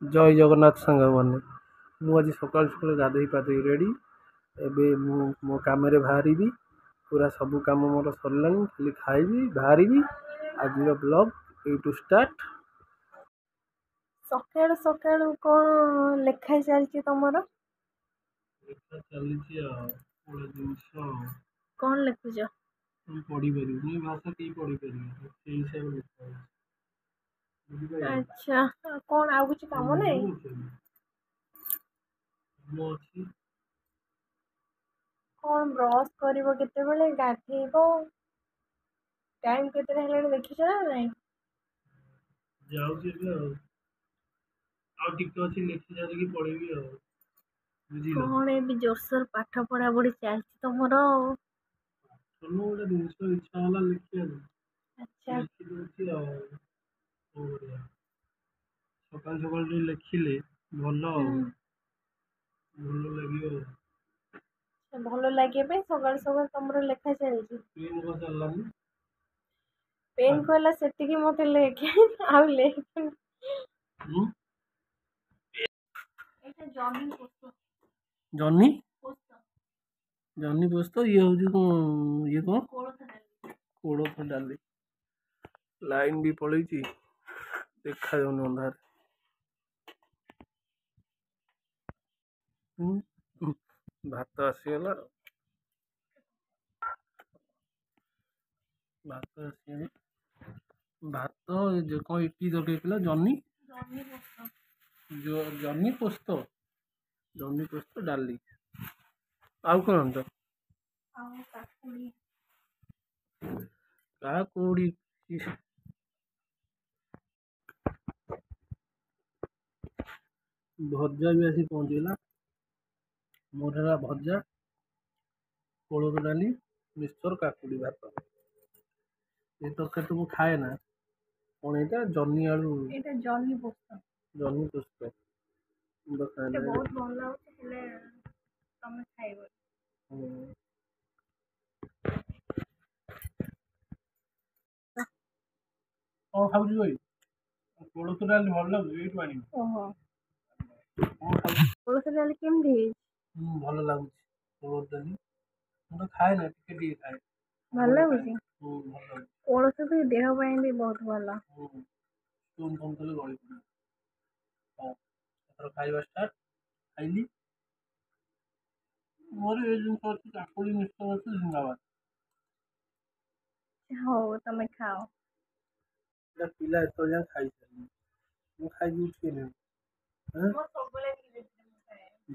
जय जगन्नाथ सांग मैंने मुझे सकाल सकाल गाधे पाधे रेडी एबे मो कम बाहरी पूरा सब कम मोर सरला खाली खाइबी बाहरी आज ब्लॉग यूट्यूब स्टार्ट। सकाळु सकाळु कौन लेखा चलती तुमर चली कौन लिखुच पढ़ी पार भाषा कहीं पढ़ी पारे हिसाब से अच्छा कौन आ कुछ काम नहीं कौन ब्रश करिवो केते बेले गाधेइबो टाइम केते हेलानी देखिछ ना नहीं जाऊँगी टिके अच्छी लिखी सारिकी पढ़ेबी कौन ए भी जोरसोर पाठ पढ़ा पढ़ी चलती तुमर गोटे जिनस इच्छा है लिखा अच्छा लिखिदे सकाल सकाल लिखिले भल भल लगे भल लगे सकाल सकाल तुम लेखा चलती पेन को चलानी पेन कहला से मत लेखे आउ लेखे जन्नी जन्नी पोस्त ये हूँ ये कौन कोड़थ डाली लाइन भी पलि देखा जाऊन अंधार भात आसीगला भात आसी भात जो कौन इटी दरकार जन्नी जन्नी पोस्त डाली आउ कौन तो काकुड़ी भजा भी आसी पहुँचला मोर भजा कोलथ डाली मिक्सचर काकुड़ी भात ये तरकारी तो मुझे खाए ना कौन यहाँ जन्नी आलू जन्नी पोस्त जन्नी पोस्त बहुत भल लागे तुम खाइब कौन खाऊ भाई कोलथ डाली भल लगे कोलथ डाली केमती भल लगुच कोलथ डाली मुझे खाए ना टिके खाए भल लगुच कोलथ भी देह भी बहुत भल स्टोन कम कले गली पड़े खाଇବା स्टार्ट खाइली मोर ये जिन अच्छी काकुड़ी मिक्सचर अच्छी जिंदाबाद हो तुम खाओ पिला एत खाई सारे मुझे खाई उठे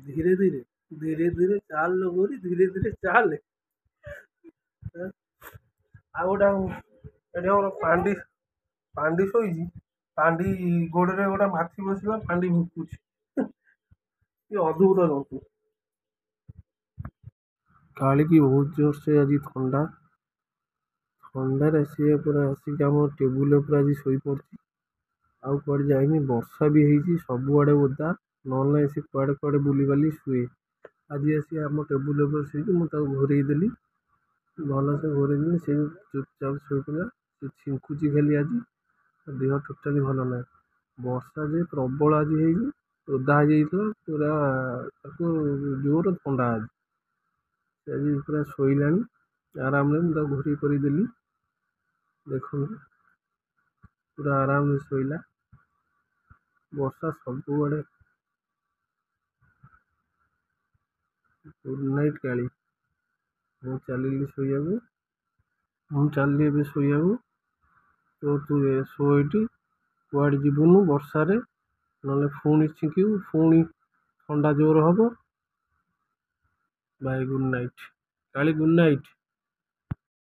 धीरे धीरे धीरे धीरे चाल लो गोरी धीरे धीरे चाल आ गोटे पांडी पांडी शोई पांडी गोड़े गोटे माछी बसला पांडी भुकुच ये अद्भुत जंतु काली की बहुत जोर से आज ठंडा ठंडार सी पूरा आसिक आम टेबुल आज शोई पड़ी आउ कड़े जाइनी वर्षा भी होती सबुआड़े ओदा ना सी कुआड़े कुआड़े बुली बाली शुए आज आसी आम टेबुल शोई मुझे घोरेदेली भलसे घोरेदेली सी चुपचाप शोला सी छिंकुची खाली आज देह टोटाली भल ना वर्षा जे प्रबल आज ओदा हो पूरा जोर ठंडा आज पूरा शोला आराम मुझे घोरी करदेली देख पूरा आराम से शोला वर्षा सबुआड़े गुड नाइट काली मुझे चलिए शोया मुझे चलिए शोया तो तू शोटी कुआड़े जीवनु वर्षार ना पुणी छिंकू पुणी ठंडा जोर हम बाय गुड नाइट काली गुड नाइट।